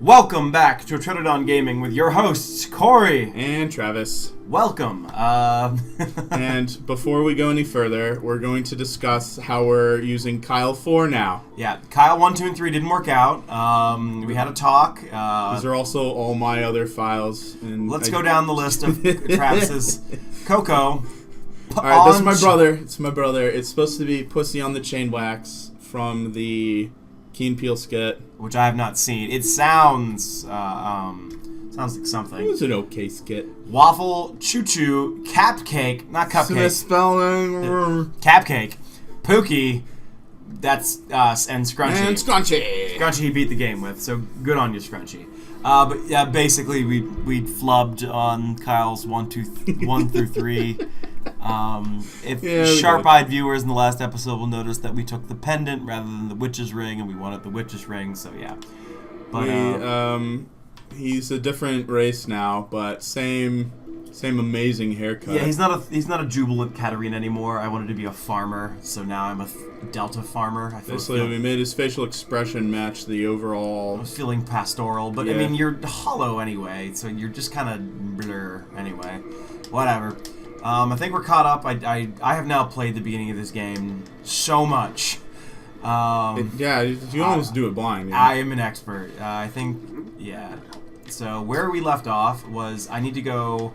Welcome back to Attredidon Gaming with your hosts, Corey and Travis. Welcome. And before we go any further, we're going to discuss how we're using Kyle 4 now. Yeah, Kyle 1, 2, and 3 didn't work out. We had a talk. These are also all my other files. And let's go down the list of Travis's. Coco. Alright, this is my brother. It's my brother. It's supposed to be Pussy on the Chain Wax from the Key and Peele skit, which I have not seen. It sounds like something. It was an okay skit. Waffle, choo choo, cap cake, not cupcake. Misspelling. Cap cake, Pookie. That's us, and Scrunchy. And Scrunchy. Scrunchy he beat the game with, so good on you, Scrunchy. But yeah, basically we flubbed on Kyle's 1 through 3. Sharp-eyed viewers in the last episode will notice that we took the pendant rather than the witch's ring, and we wanted the witch's ring. So yeah, but he's a different race now, but same amazing haircut. Yeah, he's not a jubilant Katarina anymore. I wanted to be a farmer, so now I'm a Delta farmer. Basically, we made his facial expression match the overall. I was feeling pastoral, but yeah. I mean, you're hollow anyway, so you're just kind of blur anyway. Whatever. I think we're caught up. I have now played the beginning of this game so much. You almost do it blind. I am an expert. I think, yeah. So where we left off was I need to go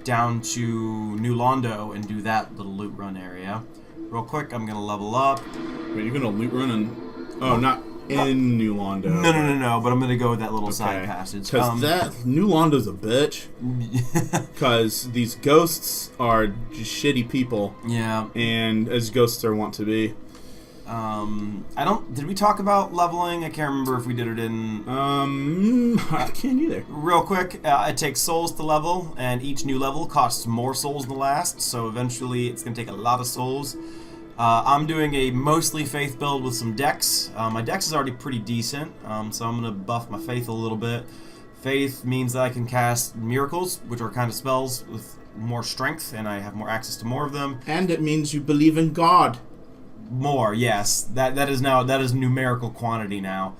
down to New Londo and do that little loot run area. Real quick, I'm going to level up. Wait, you're going to loot run not in New Londo. No, but I'm going to go with that little side passage. Because that New Londo's a bitch. Because these ghosts are just shitty people. Yeah. And as ghosts are wont to be. Did we talk about leveling? I can't remember if we did it in... I can't either. Real quick, it takes souls to level, and each new level costs more souls than the last, so eventually it's going to take a lot of souls. I'm doing a mostly faith build with some dex. My dex is already pretty decent, so I'm going to buff my faith a little bit. Faith means that I can cast miracles, which are kind of spells with more strength, and I have more access to more of them. And it means you believe in God. More, yes. That is numerical quantity now.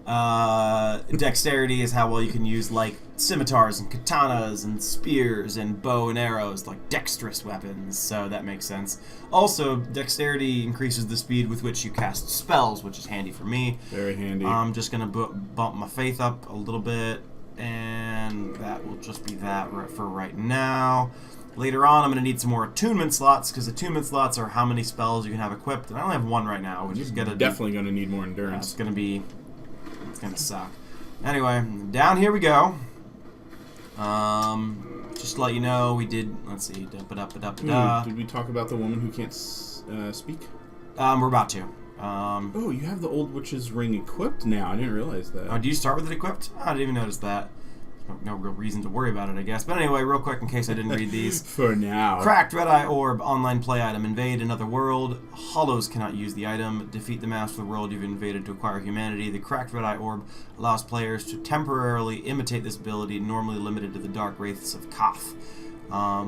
Dexterity is how well you can use like scimitars and katanas and spears and bow and arrows, like dexterous weapons, so that makes sense. Also, dexterity increases the speed with which you cast spells, which is handy for me. Very handy. I'm just going to bump my faith up a little bit, and that will just be that for right now. Later on, I'm going to need some more attunement slots, because attunement slots are how many spells you can have equipped, and I only have one right now, which is going to... Definitely going to need more endurance. It's going to suck. Anyway, down here we go. Just to let you know, we did... Let's see. Did we talk about the woman who can't speak? We're about to. Oh, you have the old witch's ring equipped now. I didn't realize that. Oh, do you start with it equipped? I didn't even notice that. No real reason to worry about it, I guess. But anyway, real quick, in case I didn't read these. For now. Cracked Red Eye Orb, online play item. Invade another world. Hollows cannot use the item. Defeat the master of the world you've invaded to acquire humanity. The Cracked Red Eye Orb allows players to temporarily imitate this ability, normally limited to the Dark Wraiths of Koth,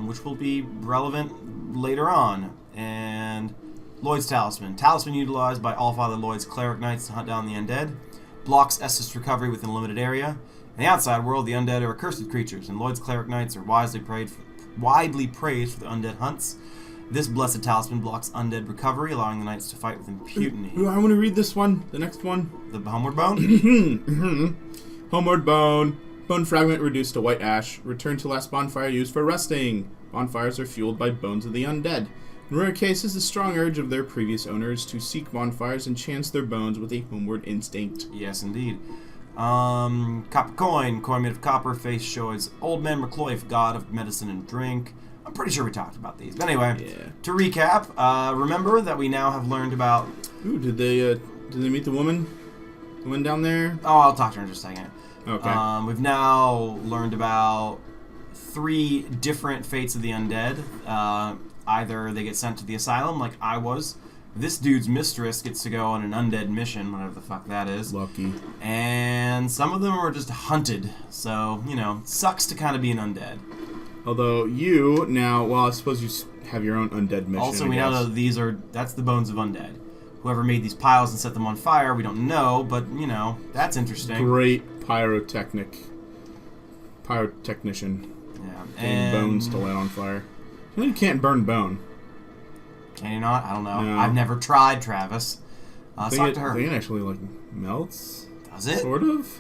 which will be relevant later on. And Lloyd's Talisman. Talisman utilized by Allfather Lloyd's Cleric Knights to hunt down the undead. Blocks Estus recovery within a limited area. In the outside world, the undead are accursed creatures, and Lloyd's Cleric Knights are widely praised for the undead hunts. This blessed talisman blocks undead recovery, allowing the knights to fight with impunity. I want to read this one, the next one. The Homeward Bone? Homeward Bone. Bone fragment reduced to white ash. Return to last bonfire used for resting. Bonfires are fueled by bones of the undead. In rare cases, the strong urge of their previous owners to seek bonfires enchants their bones with a homeward instinct. Yes, indeed. Copper coin made of copper, face shows Old Man McCloyf, god of medicine and drink. I'm pretty sure we talked about these. But anyway, To recap, remember that we now have learned about... Ooh, did they meet the woman? The one down there? Oh, I'll talk to her in just a second. Okay. We've now learned about 3 different fates of the undead. Either they get sent to the asylum, like I was. This dude's mistress gets to go on an undead mission, whatever the fuck that is. Lucky. And some of them are just hunted. So, sucks to kind of be an undead. Although you now, well, I suppose you have your own undead mission. Also, we now know that's the bones of undead. Whoever made these piles and set them on fire, we don't know, but, that's interesting. Great pyrotechnician. Yeah. Getting bones to light on fire. You can't burn bone. Can you not? I don't know. No. I've never tried, Travis. Talk to her. I think it actually like melts. Does it? Sort of.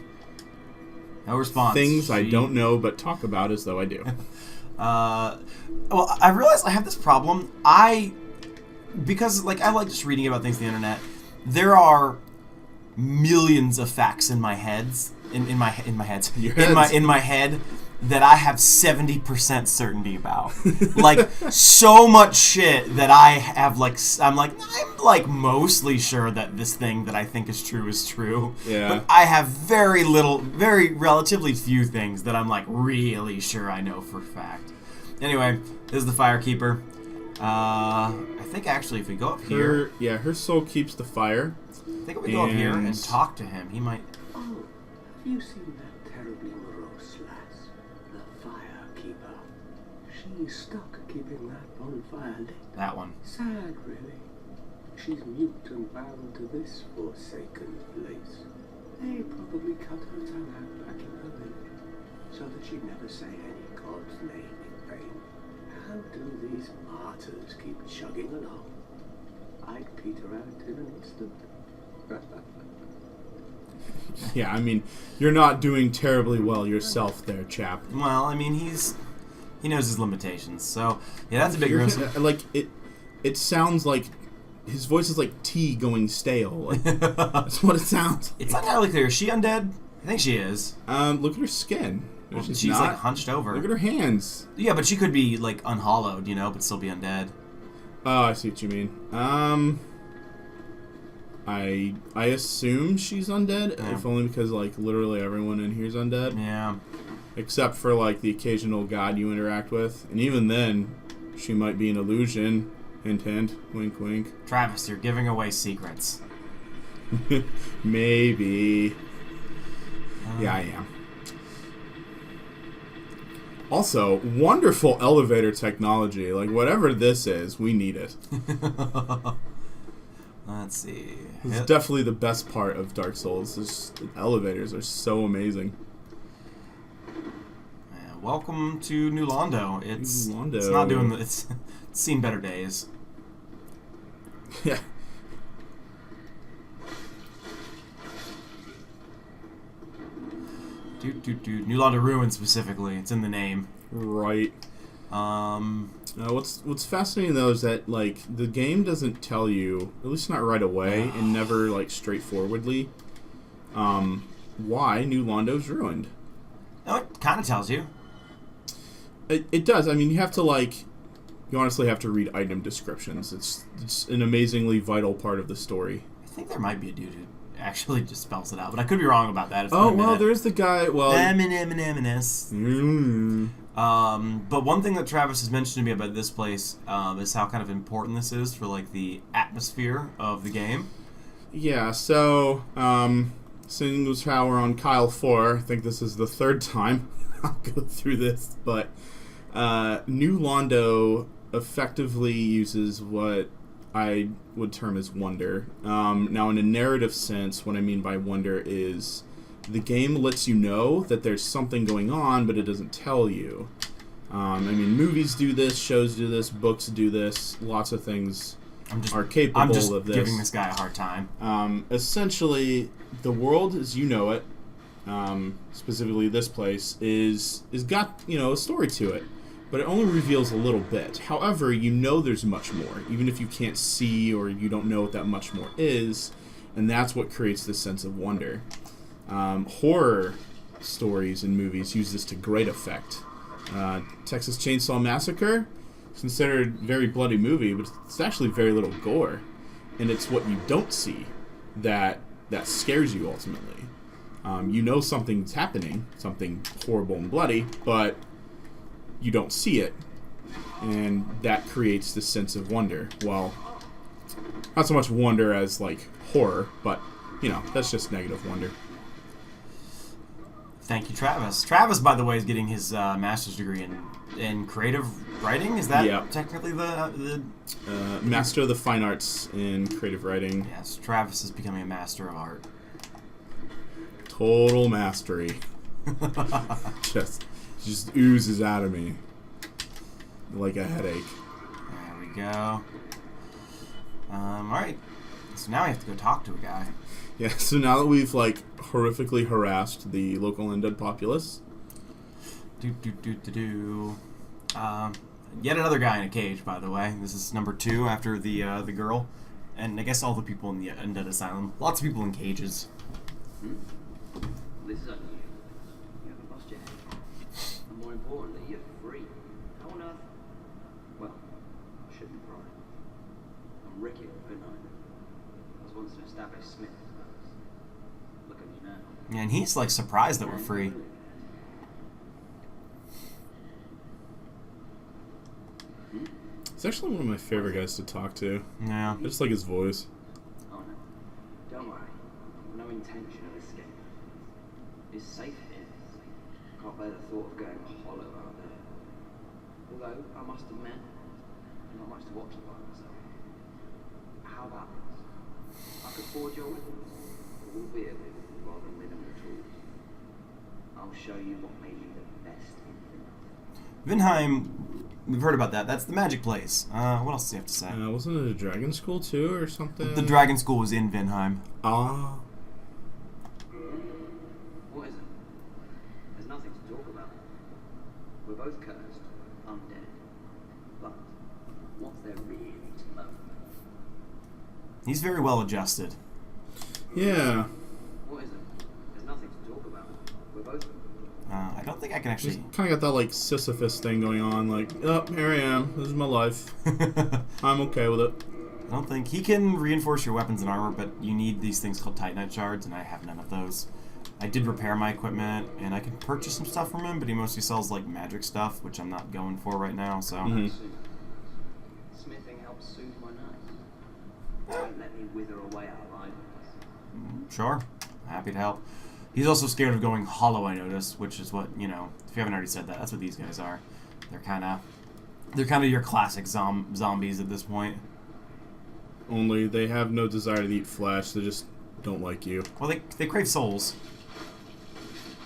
No response. Things I don't know, but talk about as though I do. Well, I realized I have this problem. Because like I like just reading about things on the internet. There are millions of facts in my heads, in my head that I have 70% certainty about. Like so much shit that I have I'm like mostly sure that this thing that I think is true. Yeah. But I have very relatively few things that I'm like really sure I know for a fact. Anyway, this is the Firekeeper. I think actually if we go up here... her soul keeps the fire. I think if we go up here and talk to him, he might... Oh, have you seen that terribly morose lass? The Firekeeper. She's stuck keeping that bonfire lit. That one. Sad, really. She's mute and bound to this forsaken place. They probably cut her tongue out back in her village, so that she'd never say any god's name in vain. How do these martyrs keep chugging along? I'd peter out in an instant. Yeah, I mean, you're not doing terribly well yourself there, chap. Well, I mean, he knows his limitations, so yeah, that's a big risk. Like it sounds like his voice is like tea going stale. Like, that's what it sounds like. It's not entirely clear. Is she undead? I think she is. Look at her skin. Well, she's like hunched over. Look at her hands. Yeah, but she could be like unhollowed, but still be undead. Oh, I see what you mean. I assume she's undead, if only because like literally everyone in here is undead. Yeah. Except for like the occasional god you interact with, and even then, she might be an illusion. Hint, hint. Wink, wink. Travis, you're giving away secrets. Maybe. Yeah, I am. Also, wonderful elevator technology. Like, whatever this is, we need it. Let's see. It's definitely the best part of Dark Souls. The elevators are so amazing. Yeah, welcome to New Londo. It's Londo. not doing it's seen better days. Yeah. New Londo Ruin specifically. It's in the name. Right. What's fascinating though is that like the game doesn't tell you, at least not right away, and never like straightforwardly, why New Londo's ruined. No, it kind of tells you. It does. I mean, you honestly have to read item descriptions. It's an amazingly vital part of the story. I think there might be a dude who actually just spells it out, but I could be wrong about that. There's the guy. Well, but one thing that Travis has mentioned to me about this place is how kind of important this is for like the atmosphere of the game. Yeah. So, seeing as how we're on Kyle 4, I think this is the third time I'll go through this, but New Londo effectively uses what I would term as wonder. Now, in a narrative sense, what I mean by wonder is the game lets you know that there's something going on, but it doesn't tell you. I mean, movies do this, shows do this, books do this, lots of things are capable of this. I'm just giving this guy a hard time. Essentially, the world as you know it, specifically this place, is got, a story to it. But it only reveals a little bit. However, there's much more, even if you can't see or you don't know what that much more is, and that's what creates this sense of wonder. Horror stories and movies use this to great effect. Texas Chainsaw Massacre is considered a very bloody movie, but it's actually very little gore, and it's what you don't see that scares you ultimately. Something's happening, something horrible and bloody, but you don't see it, and that creates this sense of wonder. Well, not so much wonder as like horror, but that's just negative wonder. Thank you, Travis. Travis, by the way, is getting his master's degree in creative writing. Is that technically the Master of the Fine Arts in creative writing? Yes, Travis is becoming a master of art. total mastery. just oozes out of me like a headache. There we go. Alright. So now we have to go talk to a guy. Yeah, so now that we've, like, horrifically harassed the local undead populace. Yet another guy in a cage, by the way. This is number 2 after the girl. And I guess all the people in the undead asylum. Lots of people in cages. This is unusual. You haven't lost your head. And more importantly, you're free. How on earth? Well, I shouldn't cry. I'm Ricky at Midnight. I was once an established smith. Look at me now. Yeah, and he's like surprised that we're free. He's actually one of my favorite guys to talk to. Yeah. I just like his voice. Oh no. Don't worry. No intention of escape. It's safe here. Can't bear the thought of going hollow out there. Although, I must admit, not much to watch about myself. How about this? I could forge your weapons, albeit with rather minimal tools. I'll show you what made me the best in Vinheim, we've heard about that. That's the magic place. What else do you have to say? Wasn't it a dragon school too, or something? The dragon school was in Vinheim. Ah. What is it? There's nothing to talk about. We're both cursed, undead. But what's there really to know? He's very well adjusted. Yeah. What is it? There's nothing to talk about. We're both. I don't think I can He's actually... kind of got that, like, Sisyphus thing going on. Like, oh, here I am. This is my life. I'm okay with it. I don't think... He can reinforce your weapons and armor, but you need these things called Titanite shards, and I have none of those. I did repair my equipment, and I can purchase some stuff from him, but he mostly sells, like, magic stuff, which I'm not going for right now, so... Smithing helps soothe my nerves. Don't let me wither away our lives. Sure. Happy to help. He's also scared of going hollow, I noticed, which is what, you know, if you haven't already said that, that's what these guys are. They're kind of your classic zombies at this point. Only they have no desire to eat flesh. They just don't like you. Well, they crave souls.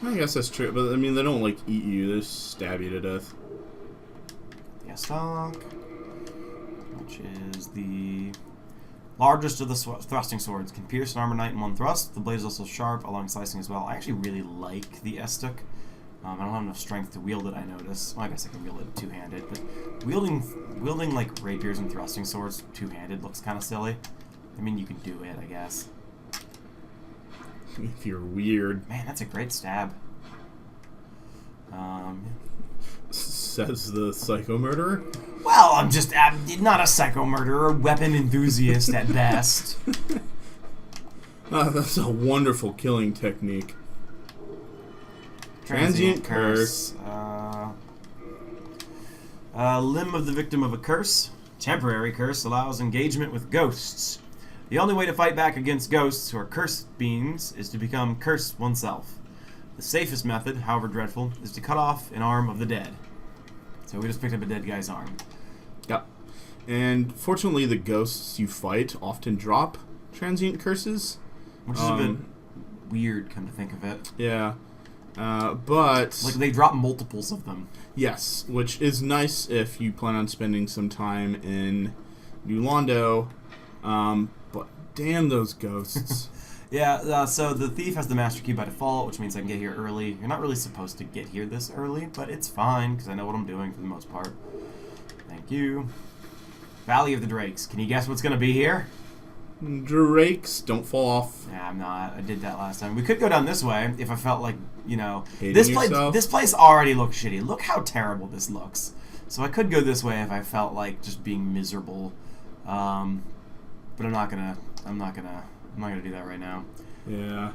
I guess that's true, but I mean, they don't, like, eat you. They just stab you to death. The stock, which is the largest of the thrusting swords, can pierce an armor knight in one thrust. The blade is also sharp, allowing slicing as well. I actually really like the Estuk. I don't have enough strength to wield it, I notice. Well, I guess I can wield it two-handed, but wielding like rapiers and thrusting swords two-handed looks kind of silly. I mean, you can do it, I guess. If you're weird. Man, that's a great stab. Says the psycho murderer. Well, I'm just not a psycho murderer, weapon enthusiast at best. That's a wonderful killing technique. Transient curse. Limb of the victim of a curse. Temporary curse allows engagement with ghosts. The only way to fight back against ghosts who are cursed beings is to become cursed oneself. The safest method, however dreadful, is to cut off an arm of the dead. So we just picked up a dead guy's arm. Yep. And fortunately, the ghosts you fight often drop transient curses. Which is a bit weird, come to think of it. Yeah. But... Like, they drop multiples of them. Yes, which is nice if you plan on spending some time in New Londo. But damn those ghosts. Yeah, so the thief has the master key by default, which means I can get here early. You're not really supposed to get here this early, but it's fine, because I know what I'm doing for the most part. Thank you. Valley of the Drakes. Can you guess what's going to be here? Drakes, don't fall off. Yeah, I'm not. I did that last time. We could go down this way if I felt like, you know... Hating This place already looks shitty. Look how terrible this looks. So I could go this way if I felt like just being miserable. But I'm not gonna do that right now. Yeah.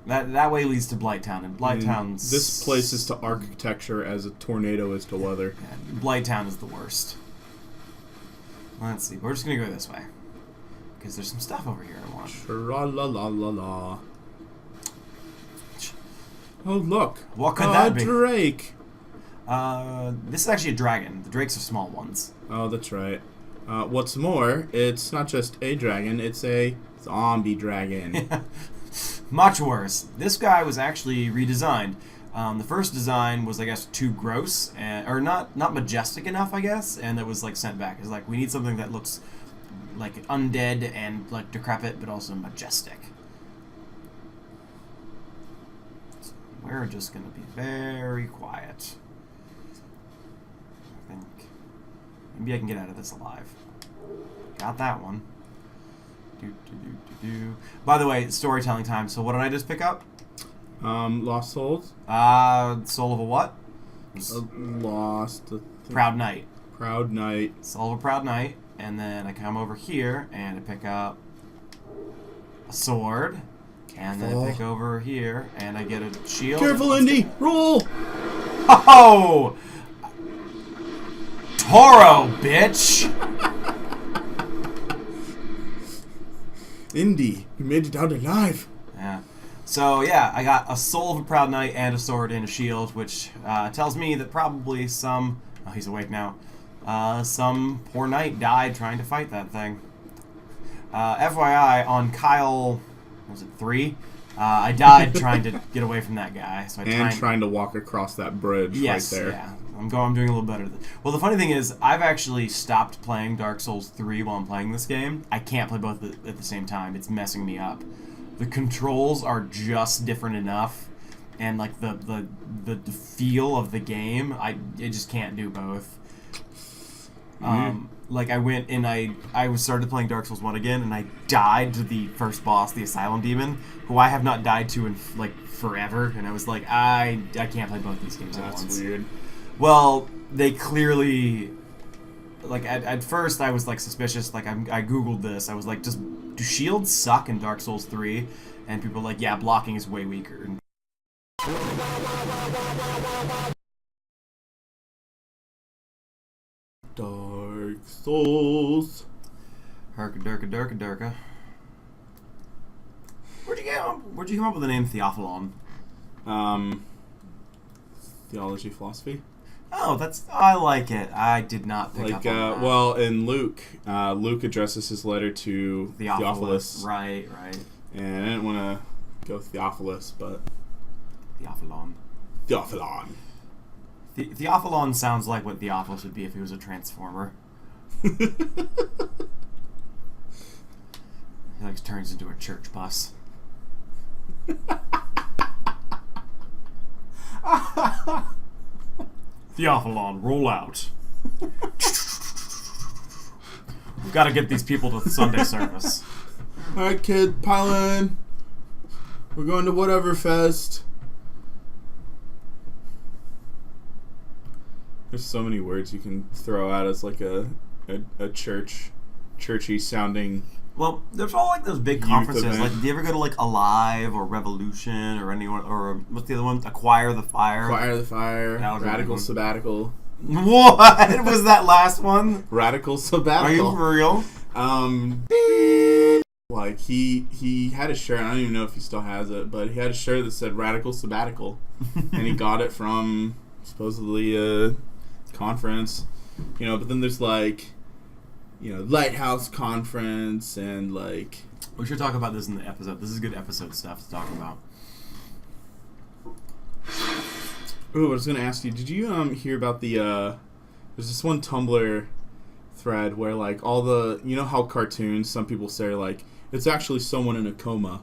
That way leads to Blighttown, and Blighttown's... This place is to architecture as a tornado is to weather. Yeah, Blighttown is the worst. Let's see. We're just gonna go this way. Because there's some stuff over here I want. Tra-la-la-la-la. Oh, look. What could that be? A drake. This is actually a dragon. The drakes are small ones. Oh, that's right. What's more, it's not just a dragon, it's a zombie dragon. Much worse. This guy was actually redesigned. The first design was, I guess, too gross, or not majestic enough, I guess, and it was like sent back. It's like, we need something that looks like undead and like decrepit, but also majestic. So we're just gonna be very quiet. I think maybe I can get out of this alive. Got that one. By the way, storytelling time. So what did I just pick up? Lost Souls. Soul of a what? Proud Knight. Proud Knight. Soul of a Proud Knight. And then I come over here and I pick up a sword. And then I pick over here and I get a shield. Careful, Indy! Roll! Oh! Toro, bitch! Indy, you made it out alive. Yeah. So, yeah, I got a Soul of a Proud Knight and a sword and a shield, which tells me that probably some... Oh, he's awake now. Some poor knight died trying to fight that thing. FYI, on Kyle... Was it 3? I died trying to get away from that guy. So trying to walk across that bridge right there. Yeah. I'm doing a little better. Well, the funny thing is, I've actually stopped playing Dark Souls 3 while I'm playing this game. I can't play both at the same time. It's messing me up. The controls are just different enough, and like the feel of the game, I just can't do both. Like I went and I started playing Dark Souls 1 again, and I died to the first boss, the Asylum Demon, who I have not died to in like forever, and I was like, I can't play both these games at once. That's weird. Well, they clearly, like, at first I was, like, suspicious. Like, I Googled this. I was like, do shields suck in Dark Souls 3? And people were like, yeah, blocking is way weaker. Dark Souls. Herka durka durka durka. Where'd you come up with the name Theophalon? Theology, philosophy. Oh, I like it. I did not pick up on that. Well, in Luke, Luke addresses his letter to Theophilus. Right. And I didn't want to go Theophilus, but... Theophalon. Theophalon sounds like what Theophilus would be if he was a transformer. He like turns into a church bus. Theophalon, roll out. We've got to get these people to the Sunday service. Alright, kid, pile in. We're going to whatever fest. There's so many words you can throw out as like a churchy sounding. Well, there's all like those big conferences. Like, do you ever go to like Alive or Revolution or anyone, or what's the other one? Acquire the Fire. Radical Sabbatical. What was that last one? Radical Sabbatical. Are you for real? Like he had a shirt. I don't even know if he still has it, but he had a shirt that said Radical Sabbatical, and he got it from supposedly a conference. But then there's like, Lighthouse Conference and like... We should talk about this in the episode. This is good episode stuff to talk about. Oh, I was going to ask you, did you hear about the... there's this one Tumblr thread where like all the... You know how cartoons, some people say like, it's actually someone in a coma.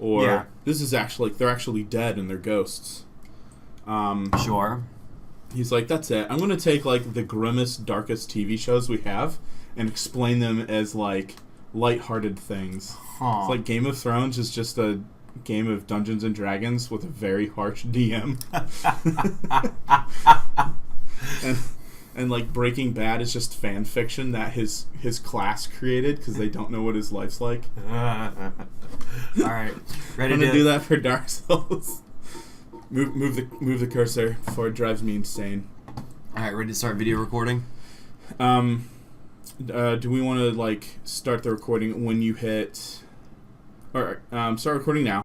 Or this is actually... They're actually dead and they're ghosts. Sure. He's like, that's it. I'm going to take like the grimmest, darkest TV shows we have and explain them as like lighthearted things. It's like Game of Thrones is just a game of Dungeons and Dragons with a very harsh DM. and like Breaking Bad is just fan fiction that his class created because they don't know what his life's like. All right, ready I'm gonna do that for Dark Souls. Move the cursor before it drives me insane. All right, ready to start video recording? Do we want to like start the recording when you hit? Or start recording now.